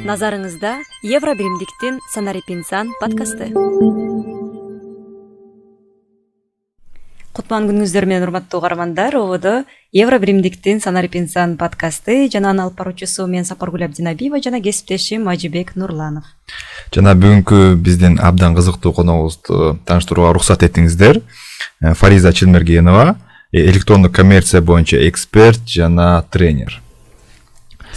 Назарыңызда Евробиримдиктин Санарип инсан подкасты. Кутман күнүңүздөр менен урматтуу угармандар. Ободо Евробиримдиктин Санарип инсан подкасты жана анын алып баруучусу мен Сапаргүл Абдинабиева жана кесиптешим Ажибек Нурланов. Жана бүгүнкү биздин абдан кызыктуу коногубузду тааныштырууга уруксат этиңиздер. Фариза Чилмергенова, электрондук коммерция боюнча эксперт жана тренер.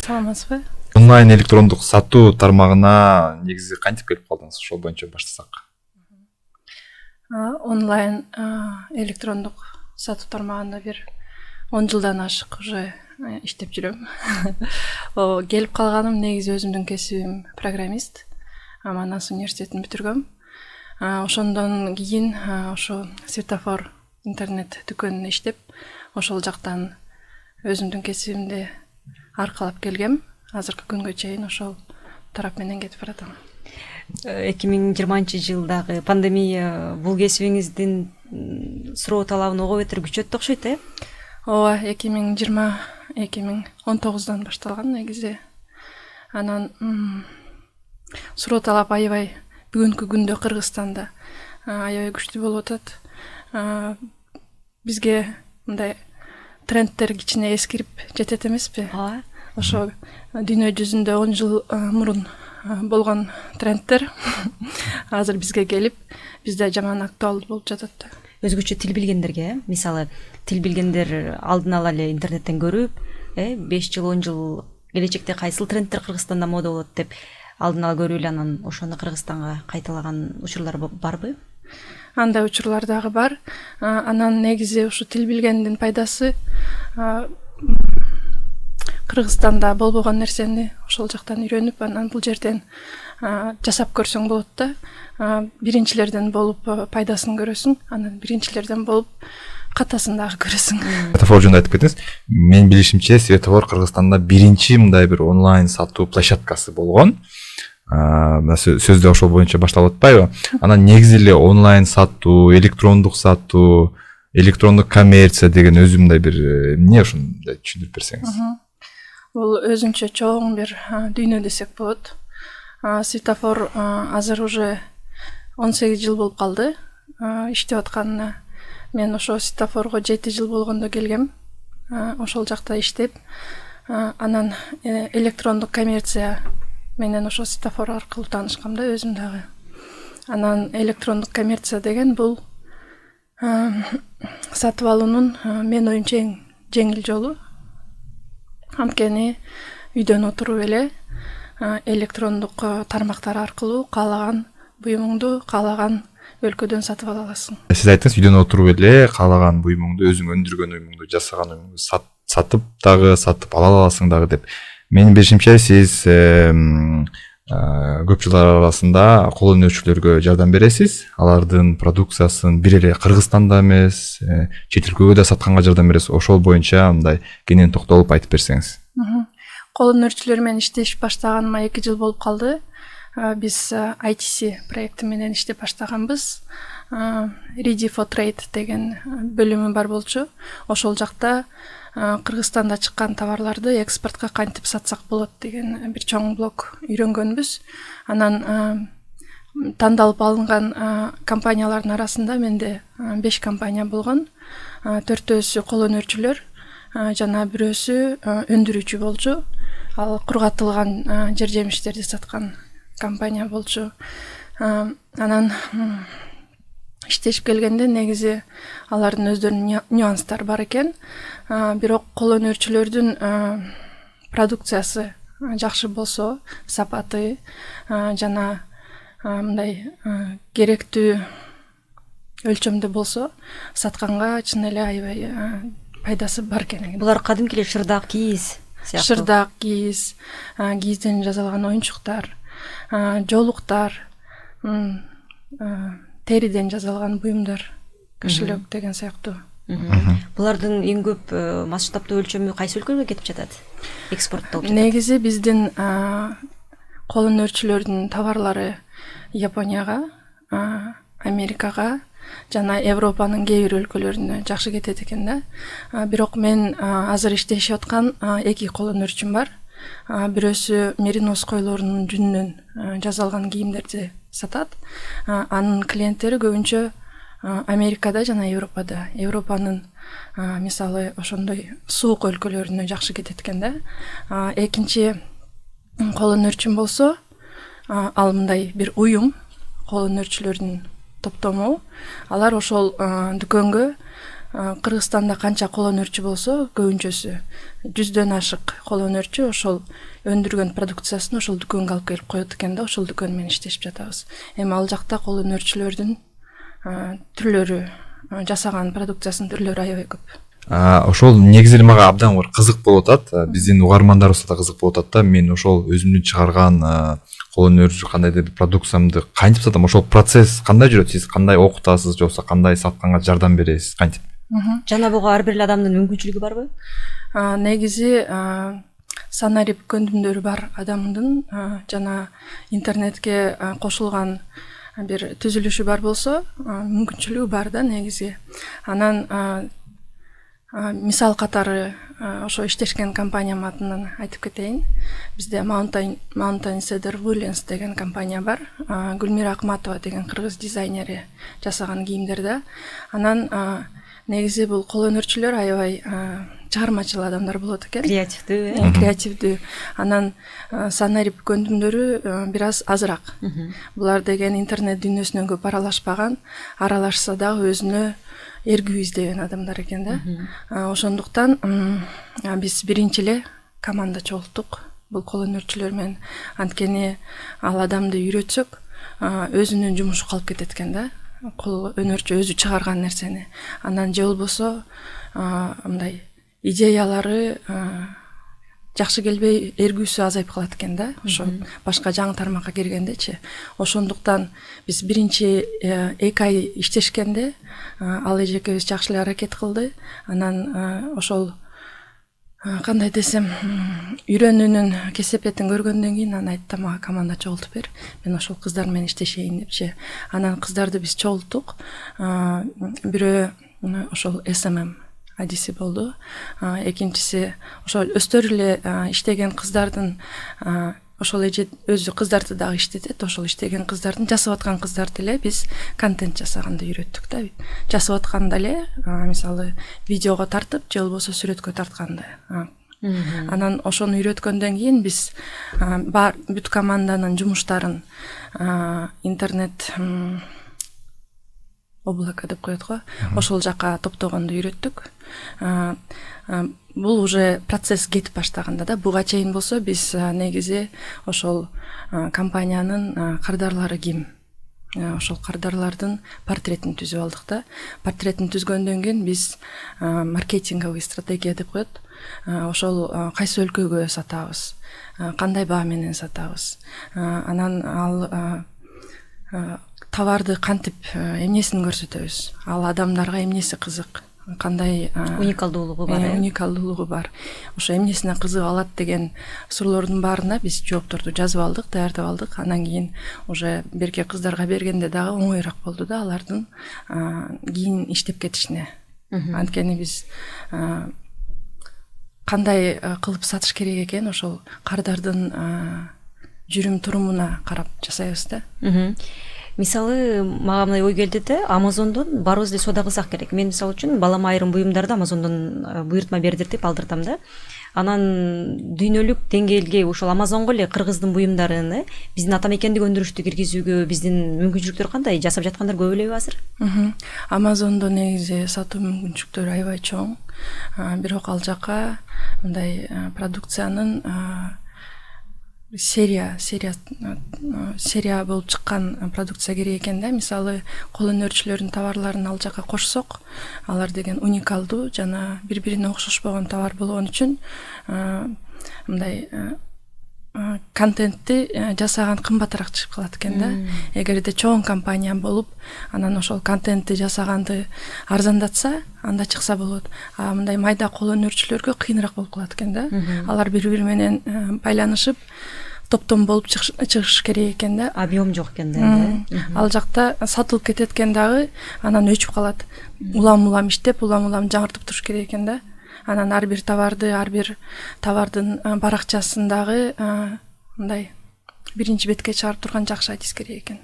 Саламатсызбы? Онлайн электрондук сатуу тармагына негизи кантип келип калдыңыз? Ошол боюнча баштасак. Онлайн электрондук сатуу тармагында бир 10 жылдан ашык уже иштеп жүрөм. Келип калганым негизи өзүмдүн кесибим программист. Манас университетин бүтүргөм. Ошондон кийин ошо светофор интернет дүкөнүндө иштеп, ошол жактан өзүмдүн кесибимди аркалап келгем. Азыркы күнгө чейин ошол тарап менен кетип баратам. 2020-жылдагы пандемия бул кесибиңиздин суроо талабын ого бетер күчөттү окшойт, э? Ооба, 2020-2019 башталган негизи. Анан суроо талап аябай бүгүнкү күндө Кыргызстанда аябай күчтүү болуп атат. Бизге мындай трендтер кичине эскирип жетет эмеспи? Ооба. Ошо дүйнө жүзүндө 10 жыл мурун болгон трендтер азыр бизге келип, бизде жаман актуалдуу болуп жатат. Өзгөчө тил билгендерге, мисалы, тил билгендер алдын ала эле интернеттен көрүп, 5 жыл, 10 жыл келечекте кайсыл трендтер Кыргызстанда мода болот деп алдын ала көрүп эле анан ошону Кыргызстанга кайталаган учурлар барбы? Андай учурлар дагы бар. Анан негизи ушу тил билгендин пайдасы Кыргызстанда болбогон нерсени ошол жактан үйрөнүп, анан бул жерден жасап көрсөң болот да. Биринчилерден болуп пайдасын көрөсүң, анан биринчилерден болуп катасын дагы көрөсүң. Светофор жөнүндө айтып кеттиңиз. Мен билишимче, Светофор Кыргызстанда биринчи мындай бир онлайн сатуу площадкасы болгон. Сөздө ошол боюнча башталып атпайбы? Анан негизи эле онлайн сатуу, электрондук коммерция деген өзүмдөй бир эмне ошондой түшүндүрүп берсеңиз. Бул өзүнчө чоң бир дүйнө десек болот. Светофор азыр уже 18 жыл болуп калды иштеп атканына. Мен ошо светофорго 7 жыл болгондо келгем. Ошол жакта иштеп, анан электрондук коммерция менен ошо светофор аркылуу таанышкам да өзүм дагы. Анан электрондук коммерция деген бул сатып алуунун мен оюмча эң жеңил жолу. Анткени үйдөн отуруп эле электрондук тармактар аркылуу каалаган буюмуңду каалаган өлкөдөн сатып ала аласың. Сиз айттыңыз, үйдөн отуруп эле каалаган буюмуңду, өзүң өндүргөн уюмуңду, жасаган уюмуңду сатып ала аласың дагы деп. Менин билишимче, сиз көп жылдар арасында кол өнөрчүлөргө жардам бересиз. Алардын продукциясын бир эле Кыргызстанда эмес, чет өлкөгө да сатканга жардам бересиз. Ошол боюнча мындай кенен токтолуп айтып берсеңиз. Кол өнөрчүлөр менен иштешип баштаганыма 2 жыл болуп калды. Биз ITC проекти менен иштеп баштаганбыз. Ready for Trade деген бөлүмү бар болчу. Ошол жакта Кыргызстанда чыккан товарларды экспортко кантип сатсак болот деген бир чоң блок үйрөнгөнбүз. Анан тандалып алынган компаниялардын арасында менде 5 компания болгон. 4-өөсү кол өнөрчүлөр жана бирөөсү өндүрүүчү болчу. Ал кургатылган жер жемиштерди саткан компания болчу. Анан иштешип келгенде негизи алардын өздөрүнүн нюанстары бар экен. Бирок кол өнөрчүлөрдүн продукциясы жакшы болсо, сапаты жана мындай керектүү өлчөмдө болсо, сатканга чын эле аябай пайдасы бар экен. Булар кадимки эле шырдак кийиз сыяктуу. Шырдак кийиз, кийизден жасалган оюнчуктар, жоолуктар, териден жасалган буюмдар, кошелек деген сыяктуу. Булардын эң көп масштабтуу өлчөмү кайсы өлкөгө кетип жатат? Экспорттолуп жатат. Негизи биздин кол өнөрчүлөрдүн товарлары Японияга, Америкага жана Европанын кээ бир өлкөлөрүнө жакшы кетет экен да. Бирок мен азыр иштешип аткан 2 кол өнөрчүм бар. бирөөсү меринос койлорунун жүнүнөн жасалган кийимдерди сатат. Анын клиенттери көбүнчө Америкада жана Европада. Европанын мисалы ошондой суук өлкөлөрүнө жакшы кетет экен да. Экинчи кол өнөрчүм болсо, ал мындай бир уюм, кол өнөрчүлөрдүн топтому. Алар ошол дүкөнгө Кыргызстанда канча кол өнөрчү болсо, көбүнчөсү 100дөн ашык кол өнөрчү ошол өндүргөн продукциясын ошол дүкөнгө алып келип коет экен да, ошол дүкөн менен иштешип жатабыз. Эми ал жакта кол өнөрчүлөрдүн түрлөрү, жасаган продукциясынын түрлөрү аябай көп. Ошол негизи мага абдан бир кызык болуп атат. Биздин угармандарыбызга да кызык болуп атат да. Мен ошол өзүмдүн чыгарган кол өнөрчү кандайдыр бир продукциямды кантип сатам? Ошол процесс кандай жүрөт? Сиз кандай окутасыз, же болбосо кандай сатканга жардам бересиз? Кантип? Жана буга ар бир адамдын мүмкүнчүлүгү барбы? Негизи санарип көндүмдөрү бар адамдын жана интернетке кошулган бир түзүлүшү бар болсо, мүмкүнчүлүгү бар да негизи. Анан мисал катары ошо иштешкен компаниям атынан айтып кетейин. Бизде Mountain Cedar Woolens деген компания бар. Гүлмира Акматова деген кыргыз дизайнери жасаган кийимдер да. Анан негизи бул кол өнөрчүлөр аябай чыгармачыл адамдар болот экен. Креативдүү. Анан санарип көндүмдөрү бир аз азыраак. Булар деген интернет дүйнөсүнөн көп аралашпаган, аралашса дагы өзүнө эргүү издеген адамдар экен да. Ошондуктан биз биринчи эле команда чогулттук бул кол өнөрчүлөр менен. Анткени ал адамды үйрөтсөк, өзүнүн жумушу калып кетет экен да. Кол өнөрчү өзү чыгарган нерсени. Анан же болбосо мындай идеялары жакшы келбей, эргүүсү азайып калат экен да. Ошо башка жаңы тармакка киргендечи. Ошондуктан биз биринчи 2 ай иштешкенде ал эжекебиз жакшы эле аракет кылды. Анан ошол кандай десем, үйрөнүүнүн кесепетин көргөндөн кийин анан айтты, мага команда чогултуп бер, мен ошол кыздар менен иштешейин депчи. Анан кыздарды биз чогулттук. Бирөө ошол SMM адиси болду. Экинчиси ошол өстөр эле иштеген кыздардын, ошол эже өзү кыздарды дагы иштетет. Ошол иштеген кыздардын, жасап аткан кыздарды эле биз контент жасаганды үйрөттүк да. Жасап атканда эле, мисалы, видеого тартып, же болбосо сүрөткө тартканды. Анан ошону үйрөткөндөн кийин биз бүт команданын жумуштарын интернет облака деп коет го, ошол жака топтогонду үйрөттүк. Бул уже процесс кетип баштаганда да. Буга чейин болсо биз негизи ошол компаниянын кардарлары ким, ошол кардарлардын портретин түзүп алдык да. Портретин түзгөндөн кийин биз маркетинговый стратегия деп коет. Ошол кайсы өлкөгө сатабыз, кандай баа менен сатабыз. Анан ал товарды кантип эмнесин көрсөтөбүз, ал адамдарга эмнеси кызык, кандай уникалдуулугу бар. Уникалдуулугу бар. Ошо эмнесине кызык алат деген суроолордун баарына биз жоопторду жазып алдык, даярдап алдык. Анан кийин уже берке кыздарга бергенде дагы оңоюраак болду да, алардын кийин иштеп кетишине. Анткени биз кандай кылып сатыш керек экен, ошол кардардын жүрүм турумуна карап жасайбыз да. Мисалы, мага мындай ой келди да, Амазондон барыбыз эле соода кылсак керек. Мен мисалы үчүн балама айрым буюмдарды Амазондон буйртма бердиртип алдыртам да. Анан дүйнөлүк деңгээлге ошол Амазонго эле кыргыздын буюмдарын, биздин ата мекендик өндүрүштү киргизүүгө биздин мүмкүнчүлүктөр кандай? Жасап жаткандар көп элеби азыр? Амазондо негизи сатуу мүмкүнчүлүктөрү аябай чоң. Бирок ал жака мындай продукциянын серия болуп чыккан продукция керек экен да. Мисалы, кол өнөрчүлөрдүн товарларын ал жака кошсок, алар деген уникалдуу жана бири-бирине окшошпогон товар болгон үчүн мындай контентти жасаган кымбатыраак чыгып калат экен да. Эгерде чоң компания болуп, анан ошол контентти жасаганды арзандатса, анда чыкса болот. Мындай майда кол өнөрчүлөргө кыйыныраак болуп калат экен да. Алар бири-бири менен байланышып, топтом болуп чыгыш керек экен да. Объем жок экен да. Ал жакта сатылып кетет экен дагы, анан өчүп калат. Улам-улам иштеп, улам-улам жаңыртып туруш керек экен да. анан ар бир товардын баракчасындагы мындай биринчи бетке чыгарып турган жакшы айтыс керек экен.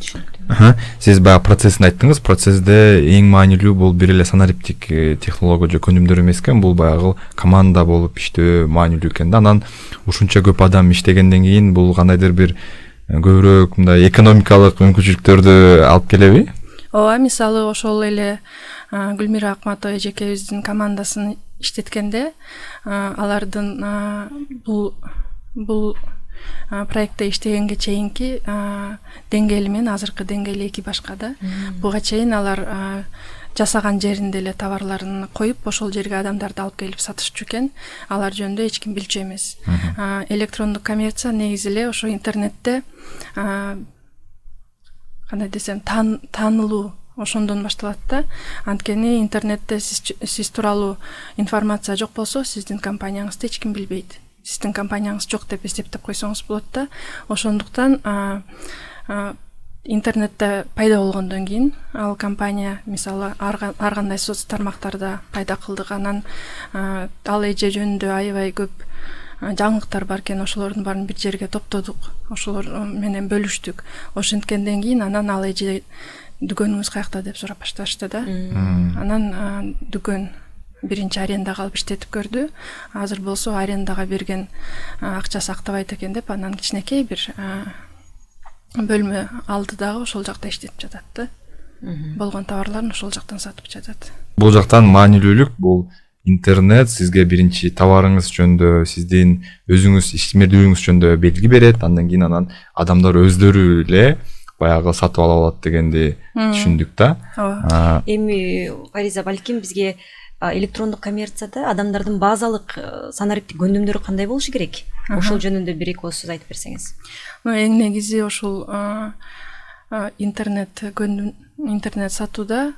Түшүнүктүү. Сиз баягы процессин айттыңыз. Процессте эң маанилүү бул бир эле санариптик технология же көндүмдөр эмес экен, бул баягы команда болуп иштөө маанилүү экен да. Анан ушунча көп адам иштегенден кийин бул кандайдыр бир көбүрөөк мындай экономикалык мүмкүнчүлүктөрдү алып келеби? Ооба, мисалы ошол эле Гүлмира Акматова эжекебиздин командасын иштеткенде алардын бул проектте иштегенге чейинки деңгээли менен азыркы деңгээли эки башка да. Буга чейин алар жасаган жеринде эле товарларын коюп, ошол жерге адамдарды алып келип сатышчу экен. Алар жөнүндө эч ким билчү эмес. Электрондук коммерция негизи эле ошо интернетте кандай десем, таанылуу ошондон башталат да. Анткени интернетте сиз тууралуу информация жок болсо, сиздин компанияңызды эч ким билбейт. Сиздин компанияңыз жок деп эсептеп койсоңуз болот да. Ошондуктан интернетте пайда болгондон кийин ал компания мисалы ар кандай соц тармактарда пайда кылдык. Анан ал эже жөнүндө аябай көп жаңылыктар бар экен, ошолордун баарын бир жерге топтодук, ошолор менен бөлүштүк. Ошенткенден кийин анан ал эже дүкөнүңүз каякта деп сурап башташты да. Анан дүкөн биринчи арендага алып иштетип көрдү. Азыр болсо арендага берген акчасы актабайт экен деп анан кичинекей бир бөлмө алды дагы ошол жакта иштетип жатат да. Болгон товарларын ошол жактан сатып жатат. Бул жактан маанилүүлүк бул интернет сизге биринчи товарыңыз жөнүндө, сиздин өзүңүз ишмердүүлүгүңүз жөнүндө белги берет, андан кийин анан адамдар өздөрү эле баягы сатып ала алат дегенди түшүндүк да. Эми Фариза, балким бизге электрондук коммерцияда адамдардын базалык санариптик көндүмдөрү кандай болушу керек? Ошол жөнүндө бир эки ооз сөз айтып берсеңиз. Эң негизи ошол интернет сатууда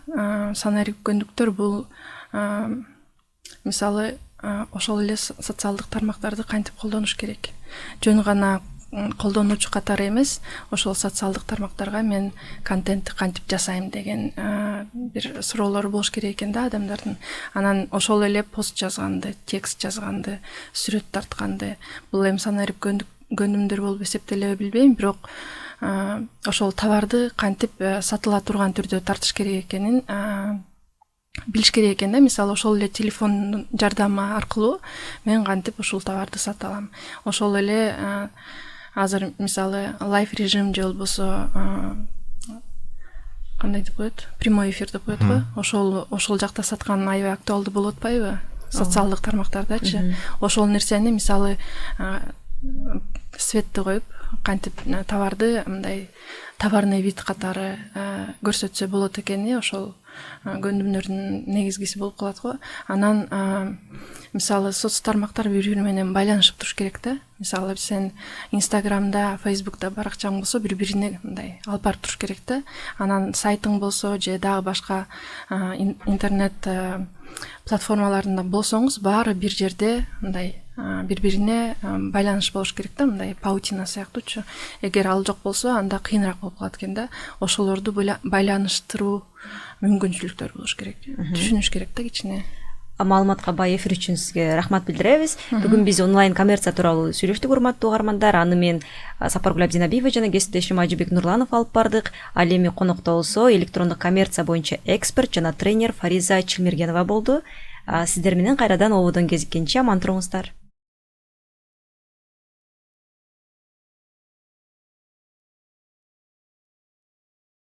санариптик көндүктөр бул мисалы ошол эле социалдык тармактарды кантип колдонуш керек. Жөн гана колдонуучу катары эмес, ошол социалдык тармактарга мен контентти кантип жасайм деген бир суроолору болуш керек экен да адамдардын. Анан ошол эле пост жазганды, текст жазганды, сүрөт тартканды бул эми санариптик көндүмдөр болуп эсептелеби билбейм, бирок ошол товарды кантип сатыла турган түрдө тартыш керек экенин билиш керек экен да. Мисалы ошол эле телефондун жардамы аркылуу мен кантип ушул товарды сата алам. Ошол эле азыр мисалы лайв режим же болбосо кандай деп коет, прямой эфир деп коет го. Ошол жакта саткан аябай актуалдуу болуп атпайбы? Социалдык тармактардачы. Ошол нерсени мисалы светти коюп, кантип товарды мындай товарный вид катары көрсөтсө болот экени ошол көндүмдөрдүн негизгиси болуп калат го. Анан мисалы соц тармактар бири-бири менен байланышып туруш керек да. Мисалы сен Инстаграмда, Фейсбукта баракчаң болсо бири-бирине мындай алып барып туруш керек да. Анан сайтың болсо же дагы башка интернет платформаларында болсоңуз баары бир жерде мындай бири-бирине байланыш болуш керек да, мындай паутина сыяктуучу. Эгер ал жок болсо анда кыйыныраак болуп калат экен да. Ошолорду байланыштыруу мүмкүнчүлүктөр болуш керек. Түшүнүш керек да кичине. Маалыматка бай эфир үчүн сизге рахмат билдиребиз. Бүгүн биз онлайн коммерция тууралуу сүйлөштүк, урматтуу угармандар. Аны мен Сапаргүл Абдинабиева жана кесиптешим Ажыбек Нурланов алып бардык. Ал эми конокто болсо электрондук коммерция боюнча эксперт жана тренер Фариза Чилмергенова болду. Сиздер менен кайрадан ободон кезиккенче аман туруңуздар.